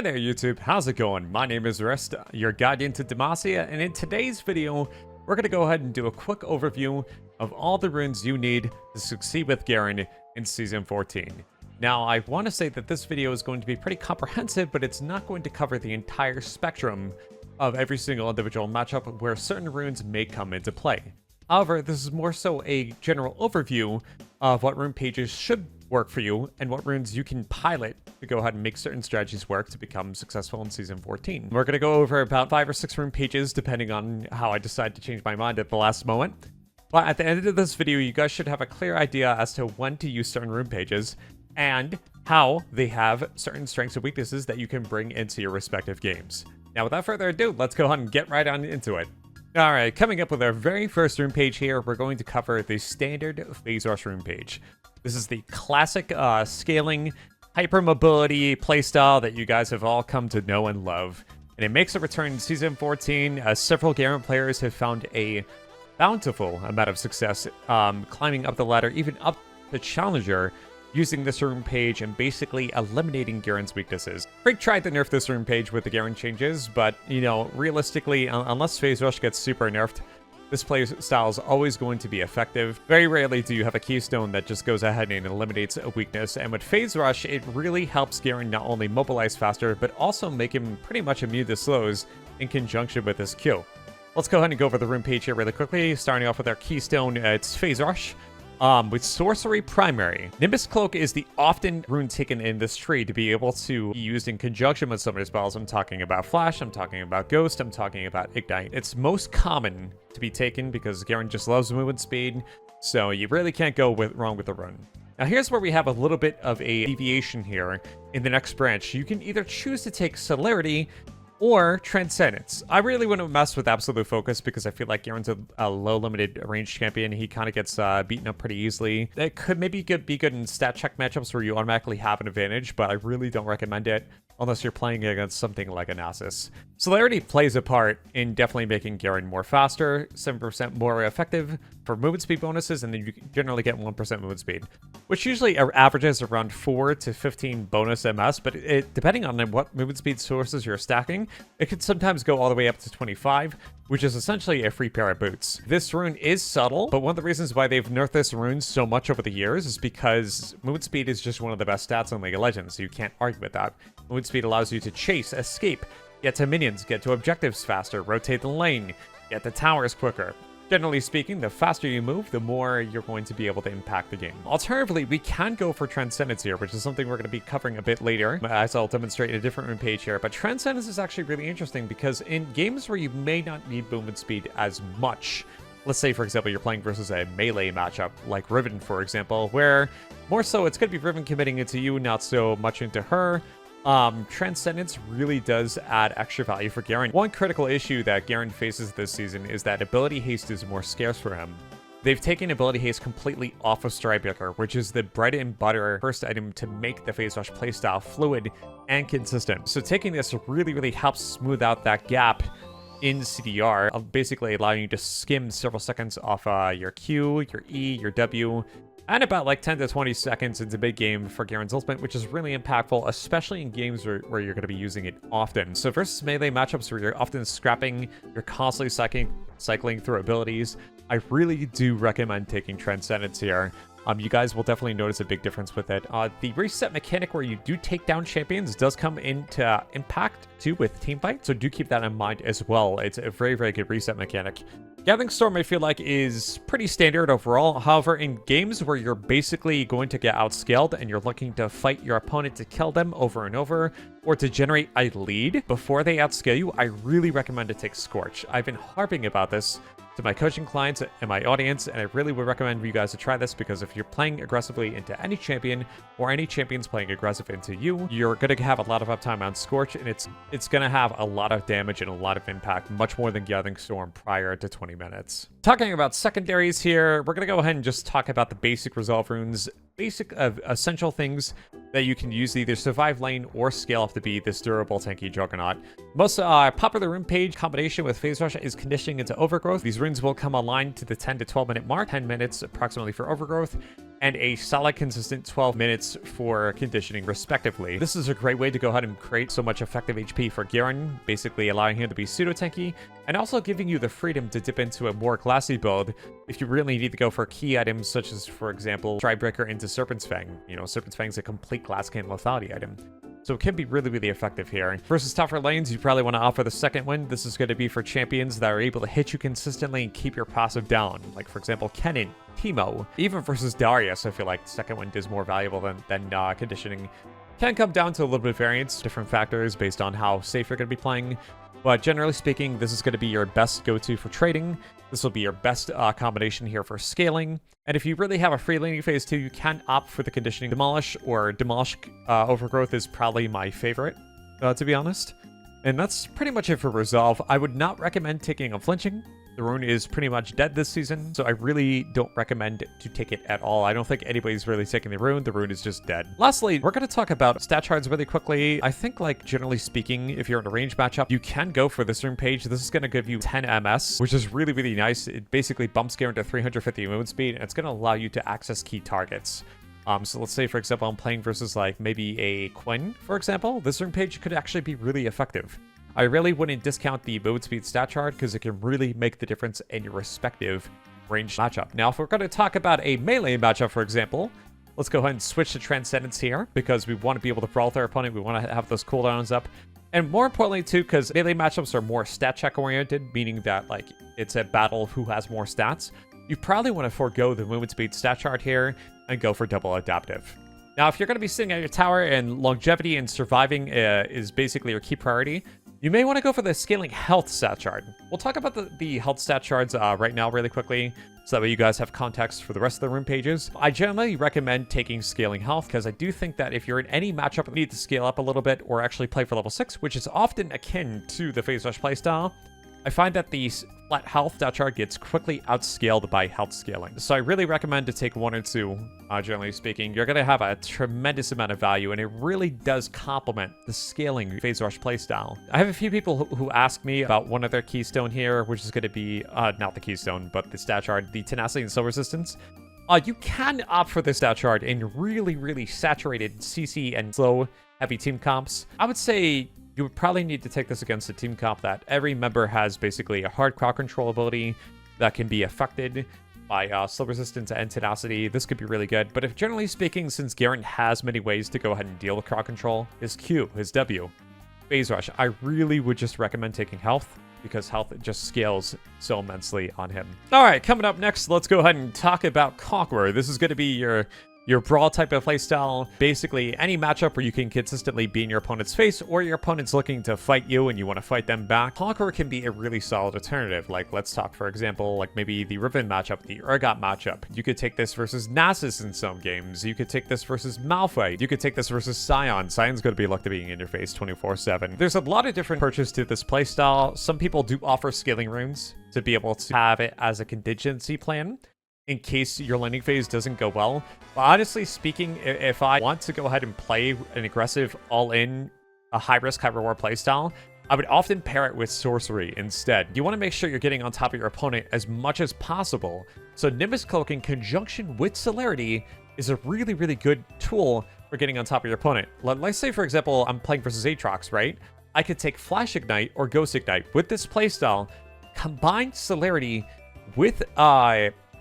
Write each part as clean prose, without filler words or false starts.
Hi there YouTube, how's it going? My name is RISTE, your guardian to Demacia, and in today's video, we're going to go ahead and do a quick overview of all the runes you need to succeed with Garen in Season 14. Now, I want to say that this video is going to be pretty comprehensive, but it's not going to cover the entire spectrum of every single individual matchup where certain runes may come into play. However, this is more so a general overview of what rune pages should work for you and what runes you can pilot to go ahead and make certain strategies work to become successful in Season 14. We're going to go over about 5 or 6 rune pages depending on how I decide to change my mind at the last moment. But at the end of this video, you guys should have a clear idea as to when to use certain rune pages and how they have certain strengths and weaknesses that you can bring into your respective games. Now, without further ado, let's go ahead and get right on into it. Alright, coming up with our very first rune page here, we're going to cover the standard Phase Rush rune page. This is the classic scaling hypermobility playstyle that you guys have all come to know and love. And it makes a return in Season 14 as several Garen players have found a bountiful amount of success climbing up the ladder, even up the Challenger, using this rune page and basically eliminating Garen's weaknesses. Briik tried to nerf this rune page with the Garen changes, but, you know, realistically, unless Phase Rush gets super nerfed, this play style is always going to be effective. Very rarely do you have a keystone that just goes ahead and eliminates a weakness, and with Phase Rush, it really helps Garen not only mobilize faster, but also make him pretty much immune to slows in conjunction with his Q. Let's go ahead and go over the rune page here really quickly, starting off with our keystone. It's Phase Rush. With Sorcery Primary, Nimbus Cloak is the often rune taken in this tree to be able to be used in conjunction with some of the spells. I'm talking about Flash, I'm talking about Ghost, I'm talking about Ignite. It's most common to be taken because Garen just loves movement speed, so you really can't go wrong with the rune. Now here's where we have a little bit of a deviation here in the next branch. You can either choose to take Celerity or Transcendence. I really wouldn't mess with Absolute Focus because I feel like Garen's a low limited range champion. He kind of gets beaten up pretty easily. It could maybe be good in stat check matchups where you automatically have an advantage, but I really don't recommend it unless you're playing against something like a Nasus. Celerity plays a part in definitely making Garen more faster, 7% more effective for movement speed bonuses, and then you generally get 1% movement speed, which usually averages around 4 to 15 bonus MS, but depending on what movement speed sources you're stacking, it could sometimes go all the way up to 25, which is essentially a free pair of boots. This rune is subtle, but one of the reasons why they've nerfed this rune so much over the years is because movement speed is just one of the best stats in League of Legends, so you can't argue with that. Movement speed allows you to chase, escape, get to minions, get to objectives faster, rotate the lane, get the towers quicker. Generally speaking, the faster you move, the more you're going to be able to impact the game. Alternatively, we can go for Transcendence here, which is something we're going to be covering a bit later, as I'll demonstrate in a different rune page here. But Transcendence is actually really interesting because in games where you may not need movement speed as much, let's say, for example, you're playing versus a melee matchup, like Riven, for example, where more so it's going to be Riven committing into you, not so much into her. Transcendence really does add extra value for Garen. One critical issue that Garen faces this season is that ability haste is more scarce for him. They've taken ability haste completely off of Strybreaker, which is the bread and butter first item to make the Phase Rush playstyle fluid and consistent. So taking this really helps smooth out that gap in CDR, basically allowing you to skim several seconds off your Q, your E, your W, and about like 10 to 20 seconds into mid-game for Garen's ultimate, which is really impactful, especially in games where you're going to be using it often. So versus melee matchups where you're often scrapping, you're constantly cycling through abilities, I really do recommend taking Transcendence here. You guys will definitely notice a big difference with it. The reset mechanic where you do take down champions does come into impact too with teamfight, so do keep that in mind as well. It's a very good reset mechanic. Gathering Storm, I feel like, is pretty standard overall. However, in games where you're basically going to get outscaled and you're looking to fight your opponent to kill them over and over, or to generate a lead before they outscale you, I really recommend to take Scorch. I've been harping about this to my coaching clients and my audience, and I really would recommend for you guys to try this because if you're playing aggressively into any champion or any champions playing aggressive into you, you're going to have a lot of uptime on Scorch, and it's going to have a lot of damage and a lot of impact, much more than Gathering Storm prior to 20 minutes. Talking about secondaries here, we're going to go ahead and just talk about the basic resolve runes, basic essential things that you can use to either survive lane or scale up to be this durable tanky juggernaut. Most popular rune page combination with Phase Rush is Conditioning into Overgrowth. These runes will come online to the 10 to 12 minute mark, 10 minutes approximately for Overgrowth. and a solid consistent 12 minutes for conditioning respectively. This is a great way to go ahead and create so much effective HP for Garen, basically allowing him to be pseudo-tanky, and also giving you the freedom to dip into a more classy build if you really need to go for key items such as, for example, Strikebreaker into Serpent's Fang. You know, Serpent's Fang is a complete glass cannon lethality item. So it can be really, really effective here. Versus tougher lanes, you probably want to offer the second win. This is going to be for champions that are able to hit you consistently and keep your passive down. Like, for example, Kennen, Teemo. Even versus Darius, I feel like second wind is more valuable than conditioning. Can come down to a little bit of variance, different factors based on how safe you're going to be playing. But generally speaking, this is going to be your best go-to for trading. This will be your best combination here for scaling. And if you really have a free laning phase too, you can opt for the conditioning Demolish, or Demolish Overgrowth is probably my favorite, to be honest. And that's pretty much it for Resolve. I would not recommend taking Unflinching. The rune is pretty much dead this season, so I really don't recommend to take it at all. I don't think anybody's really taking the rune. The rune is just dead. Lastly, we're going to talk about stat shards really quickly. I think, like, generally speaking, if you're in a range matchup, you can go for this rune page. This is going to give you 10 MS, which is really, really nice. It basically bumps Garen to 350 movement speed, and it's going to allow you to access key targets. So let's say, for example, I'm playing versus, like, maybe a Quinn, for example. This rune page could actually be really effective. I really wouldn't discount the movement speed stat chart because it can really make the difference in your respective ranged matchup. Now, if we're going to talk about a melee matchup, for example, let's go ahead and switch to Transcendence here because we want to be able to brawl with our opponent. We want to have those cooldowns up. And more importantly, too, because melee matchups are more stat check oriented, meaning that, like, it's a battle of who has more stats. You probably want to forego the movement speed stat chart here and go for double adaptive. Now, if you're going to be sitting at your tower and longevity and surviving is basically your key priority, you may want to go for the scaling health stat chart. We'll talk about the health stat charts right now really quickly, so that way you guys have context for the rest of the rune pages. I generally recommend taking scaling health, because I do think that if you're in any matchup you need to scale up a little bit or actually play for level 6, which is often akin to the Phase Rush playstyle, I find that the flat health stat chart gets quickly outscaled by health scaling. So I really recommend to take one or two, generally speaking. You're going to have a tremendous amount of value, and it really does complement the scaling Phase Rush playstyle. I have a few people who ask me about one of their keystone here, which is going to be, not the keystone, but the stat chart, the Tenacity and Slow Resistance. You can opt for this stat chart in really, really saturated CC and slow heavy team comps. I would say you would probably need to take this against a team comp that every member has basically a hard crowd control ability that can be affected by slow resistance and tenacity. This could be really good. But if generally speaking, since Garen has many ways to go ahead and deal with crowd control, his Q, his W, Phase Rush, I really would just recommend taking health, because health just scales so immensely on him. All right, coming up next, let's go ahead and talk about Conqueror. This is going to be your brawl type of playstyle. Basically, any matchup where you can consistently be in your opponent's face, or your opponent's looking to fight you and you want to fight them back, Conqueror can be a really solid alternative. Like, let's talk, for example, like maybe the Riven matchup, the Urgot matchup. You could take this versus Nasus in some games. You could take this versus Malphite. You could take this versus Sion. Sion's going to be looked to being in your face 24/7. There's a lot of different approaches to this playstyle. Some people do offer scaling runes to be able to have it as a contingency plan in case your laning phase doesn't go well. But honestly speaking, if I want to go ahead and play an aggressive, all-in, a high-risk, high-reward playstyle, I would often pair it with sorcery instead. You want to make sure you're getting on top of your opponent as much as possible. So Nimbus Cloak in conjunction with Celerity is a really, really good tool for getting on top of your opponent. Let's say, for example, I'm playing versus Aatrox, right? I could take Flash Ignite or Ghost Ignite with this playstyle, combine Celerity with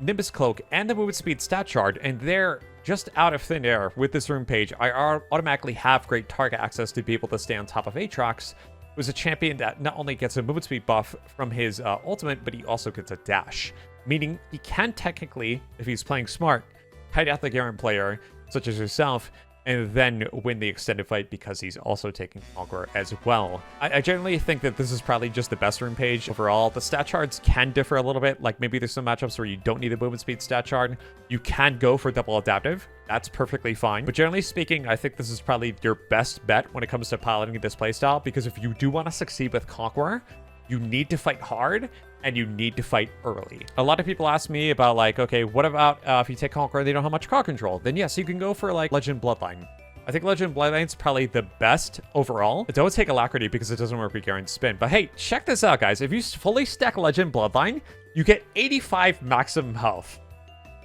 Nimbus Cloak and the movement speed stat chart, and they're just out of thin air with this rune page. I automatically have great target access to be able to stay on top of Aatrox, who's a champion that not only gets a movement speed buff from his ultimate, but he also gets a dash. Meaning he can technically, if he's playing smart, kite out the Garen player, such as yourself, and then win the extended fight because he's also taking Conqueror as well. I generally think that this is probably just the best rune page overall. The stat charts can differ a little bit. Like maybe there's some matchups where you don't need the movement speed stat chart. You can go for double adaptive. That's perfectly fine. But generally speaking, I think this is probably your best bet when it comes to piloting this playstyle, because if you do want to succeed with Conqueror, you need to fight hard, and you need to fight early. A lot of people ask me about, like, okay, what about if you take Conqueror and they don't have much crowd control? Then yes, you can go for, like, Legend Bloodline. I think Legend Bloodline is probably the best overall. But don't take Alacrity because it doesn't work with Garen's spin. But hey, check this out, guys. If you fully stack Legend Bloodline, you get 85 maximum health.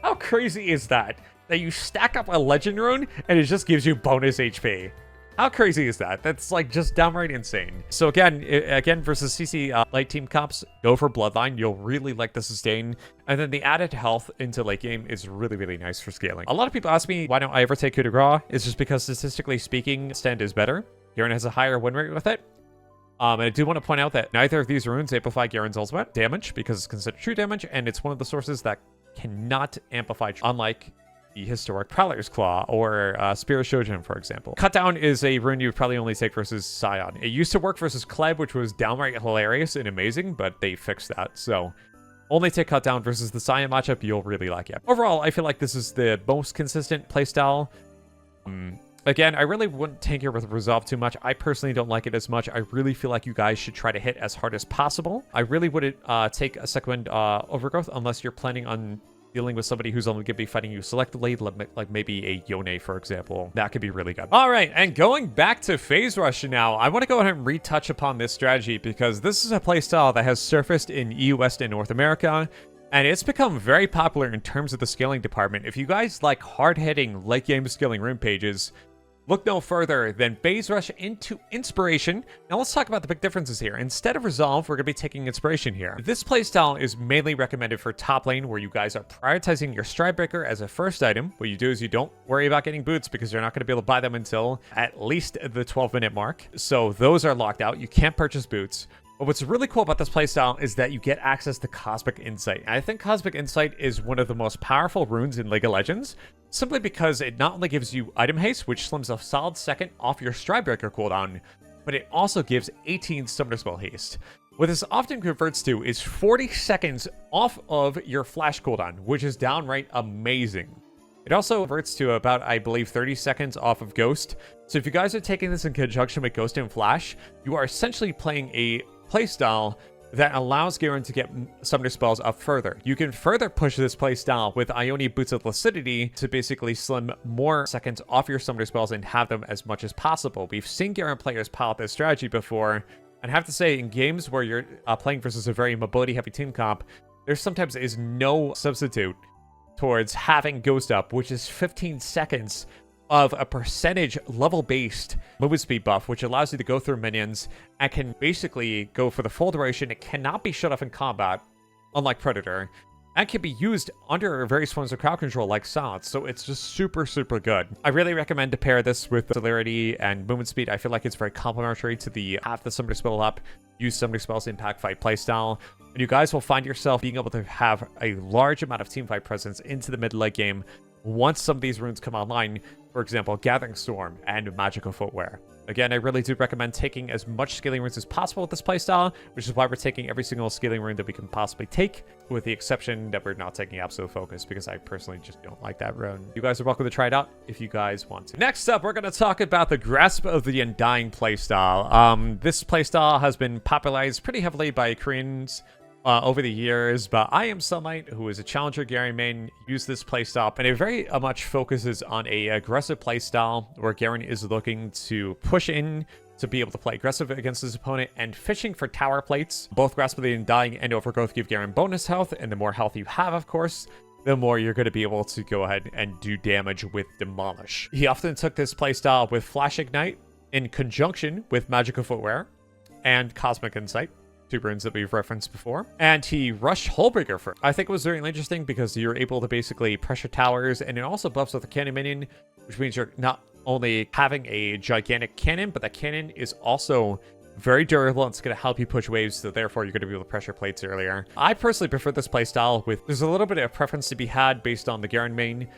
How crazy is that? that you stack up a legend rune and it just gives you bonus HP. How crazy is that? That's like just downright insane. So again versus CC late team comps, go for Bloodline. You'll really like the sustain. And then the added health into late game is really, really nice for scaling. A lot of people ask me, why don't I ever take coup de grace? It's just because statistically speaking, Stand is better. Garen has a higher win rate with it. And I do want to point out that neither of these runes amplify Garen's ultimate damage because it's considered true damage, and it's one of the sources that cannot amplify, unlike the historic Prowler's Claw or Spirit Shojin, for example. Cutdown is a rune you would probably only take versus Scion. It used to work versus Kleb, which was downright hilarious and amazing, but they fixed that. So only take Cutdown versus the Scion matchup. You'll really like it. Overall, I feel like this is the most consistent playstyle. Again, I really wouldn't tinker with Resolve too much. I personally don't like it as much. I really feel like you guys should try to hit as hard as possible. I really wouldn't take a second Overgrowth unless you're planning on dealing with somebody who's only going to be fighting you selectively, like maybe a Yone, for example. That could be really good. All right, and going back to Phase Rush now, I want to go ahead and retouch upon this strategy because this is a playstyle that has surfaced in EU West and North America, and it's become very popular in terms of the scaling department. If you guys like hard-hitting late-game scaling rune pages, look no further than Phase Rush into Inspiration. Now let's talk about the big differences here. Instead of Resolve, we're going to be taking Inspiration here. This playstyle is mainly recommended for top lane, where you guys are prioritizing your Stridebreaker as a first item. What you do is you don't worry about getting boots because you're not going to be able to buy them until at least the 12-minute mark. So those are locked out. You can't purchase boots. But what's really cool about this playstyle is that you get access to Cosmic Insight. And I think Cosmic Insight is one of the most powerful runes in League of Legends, simply because it not only gives you item haste, which slims a solid second off your Stridebreaker cooldown, but it also gives 18 Summoner Spell haste. What this often converts to is 40 seconds off of your flash cooldown, which is downright amazing. It also converts to about, I believe, 30 seconds off of Ghost. So if you guys are taking this in conjunction with Ghost and Flash, you are essentially playing a playstyle that allows Garen to get Summoner Spells up further. You can further push this playstyle with Ione Boots of Lucidity to basically slim more seconds off your Summoner Spells and have them as much as possible. We've seen Garen players pilot this strategy before, and I have to say, in games where you're playing versus a very mobility-heavy team comp, there sometimes is no substitute towards having Ghost up, which is 15 seconds of a percentage level-based movement speed buff, which allows you to go through minions and can basically go for the full duration. It cannot be shut off in combat, unlike Predator, and can be used under various forms of crowd control like Silence, so it's just super, super good. I really recommend to pair this with Celerity and movement speed. I feel like it's very complementary to the have the Summoner Spell up, use Summoner Spells impact fight playstyle, and you guys will find yourself being able to have a large amount of teamfight presence into the mid-late game once some of these runes come online, for example, Gathering Storm and Magical Footwear. Again, I really do recommend taking as much scaling runes as possible with this playstyle, which is why we're taking every single scaling rune that we can possibly take, with the exception that we're not taking Absolute Focus, because I personally just don't like that rune. You guys are welcome to try it out if you guys want to. Next up, we're going to talk about the Grasp of the Undying playstyle. This playstyle has been popularized pretty heavily by Koreans over the years, but I am Sunlight, who is a Challenger Garen main, use this playstyle, and it very much focuses on a aggressive playstyle where Garen is looking to push in to be able to play aggressive against his opponent and fishing for tower plates. Both Grasp of the Undying and Overgrowth give Garen bonus health, and the more health you have, of course, the more you're going to be able to go ahead and do damage with Demolish. He often took this playstyle with Flash Ignite in conjunction with Magical Footwear and Cosmic Insight, two runes that we've referenced before. And he rushed Hullbreaker first. I think it was very interesting because you're able to basically pressure towers, and it also buffs with a cannon minion, which means you're not only having a gigantic cannon, but that cannon is also very durable and it's going to help you push waves, so therefore you're going to be able to pressure plates earlier. I personally prefer this playstyle with, there's a little bit of preference to be had based on the Garen main.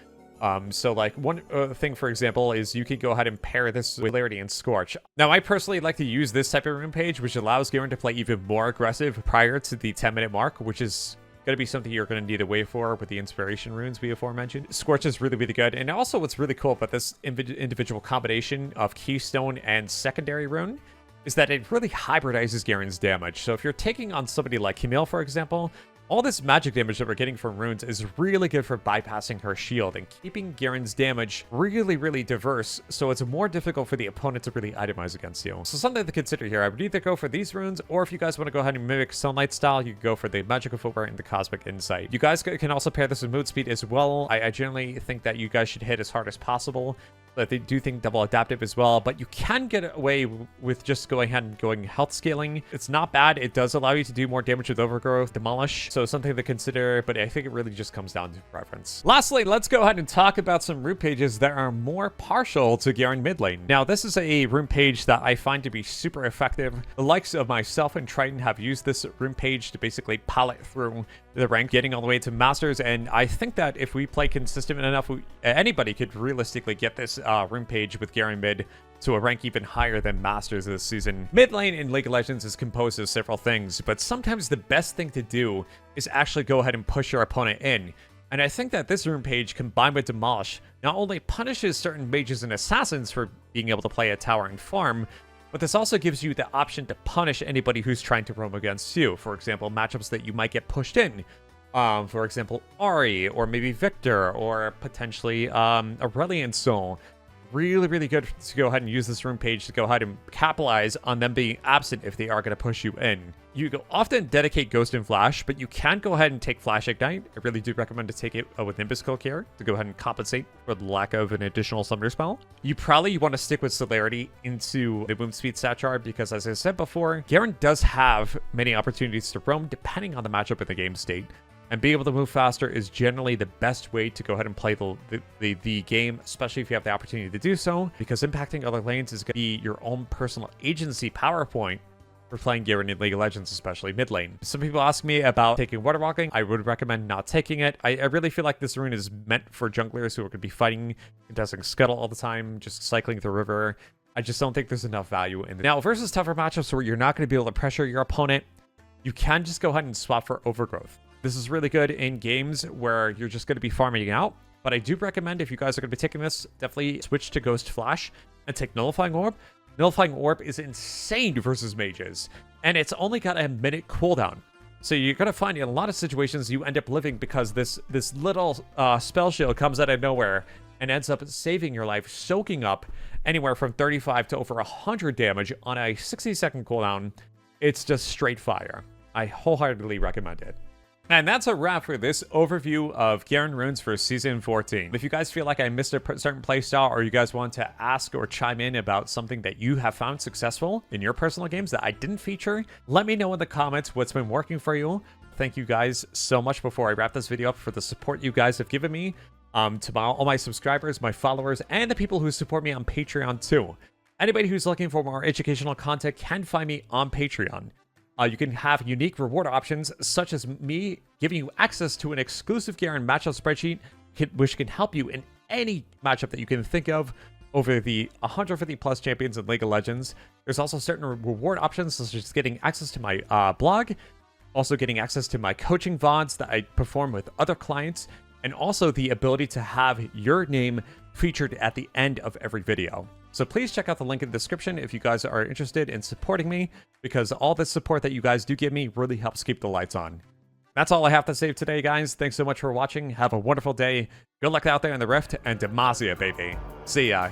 So like one thing, for example, is you could go ahead and pair this with Celerity and Scorch. Now, I personally like to use this type of rune page, which allows Garen to play even more aggressive prior to the 10-minute mark, which is going to be something you're going to need to wait for with the inspiration runes we aforementioned. Scorch is really, really good. And also what's really cool about this individual combination of Keystone and Secondary rune is that it really hybridizes Garen's damage. So if you're taking on somebody like Camille, for example, All this magic damage that we're getting from runes is really good for bypassing her shield and keeping Garen's damage really diverse, so it's more difficult for the opponent to really itemize against you. So something to consider here, I would either go for these runes, or if you guys want to go ahead and mimic Sunlight style, you can go for the Magical Footwear and the Cosmic Insight. You guys can also pair this with Mood Speed as well. I generally think that you guys should hit as hard as possible. But they do think double adaptive as well, but you can get away with just going ahead and going health scaling. It's not bad. It does allow you to do more damage with overgrowth, demolish, so something to consider, but I think it really just comes down to preference. Lastly, let's go ahead and talk about some rune pages that are more partial to Garen mid lane. Now, this is a rune page that I find to be super effective. The likes of myself and Triton have used this rune page to basically pallet through the rank, getting all the way to Masters, and I think that if we play consistent enough, anybody could realistically get this rune page with Garen mid to a rank even higher than Masters this season. Mid lane in League of Legends is composed of several things, but sometimes the best thing to do is actually go ahead and push your opponent in. And I think that this rune page, combined with Demolish, not only punishes certain mages and assassins for being able to play a tower and farm, but this also gives you the option to punish anybody who's trying to roam against you. For example, matchups that you might get pushed in. For example, Ari, or maybe Victor, or potentially Aurelian Soul. Really good to go ahead and use this rune page to go ahead and capitalize on them being absent if they are going to push you in. You can often dedicate Ghost and Flash, but you can go ahead and take Flash Ignite. I really do recommend to take it with Nimbus Cloak here to go ahead and compensate for the lack of an additional summoner spell. You probably want to stick with Celerity into the Boom Speed stat chart because, as I said before, Garen does have many opportunities to roam depending on the matchup and the game state. And being able to move faster is generally the best way to go ahead and play the game, especially if you have the opportunity to do so, because impacting other lanes is going to be your own personal agency PowerPoint for playing Garen in League of Legends, especially mid lane. Some people ask me about taking Water Walking. I would recommend not taking it. I really feel like this rune is meant for junglers who are going to be fighting, contesting Scuttle all the time, just cycling the river. I just don't think there's enough value in it. Now, versus tougher matchups where you're not going to be able to pressure your opponent, you can just go ahead and swap for Overgrowth. This is really good in games where you're just going to be farming out, but I do recommend if you guys are going to be taking this, definitely switch to Ghost Flash and take Nullifying Orb. Nullifying Orb is insane versus mages, and it's only got a minute cooldown. So you're going to find in a lot of situations you end up living because this little spell shield comes out of nowhere and ends up saving your life, soaking up anywhere from 35 to over 100 damage on a 60-second cooldown. It's just straight fire. I wholeheartedly recommend it. And that's a wrap for this overview of Garen runes for Season 14. If you guys feel like I missed a certain playstyle, or you guys want to ask or chime in about something that you have found successful in your personal games that I didn't feature, let me know in the comments what's been working for you. Thank you guys so much before I wrap this video up for the support you guys have given me, to all my subscribers, my followers, and the people who support me on Patreon too. Anybody who's looking for more educational content can find me on Patreon. You can have unique reward options, such as me giving you access to an exclusive Garen matchup spreadsheet, which can help you in any matchup that you can think of over the 150 plus champions in League of Legends. There's also certain reward options, such as getting access to my blog, also getting access to my coaching VODs that I perform with other clients, and also the ability to have your name featured at the end of every video. So please check out the link in the description if you guys are interested in supporting me, because all the support that you guys do give me really helps keep the lights on. That's all I have to say today, guys. Thanks so much for watching. Have a wonderful day. Good luck out there in the Rift, and Demacia, baby. See ya.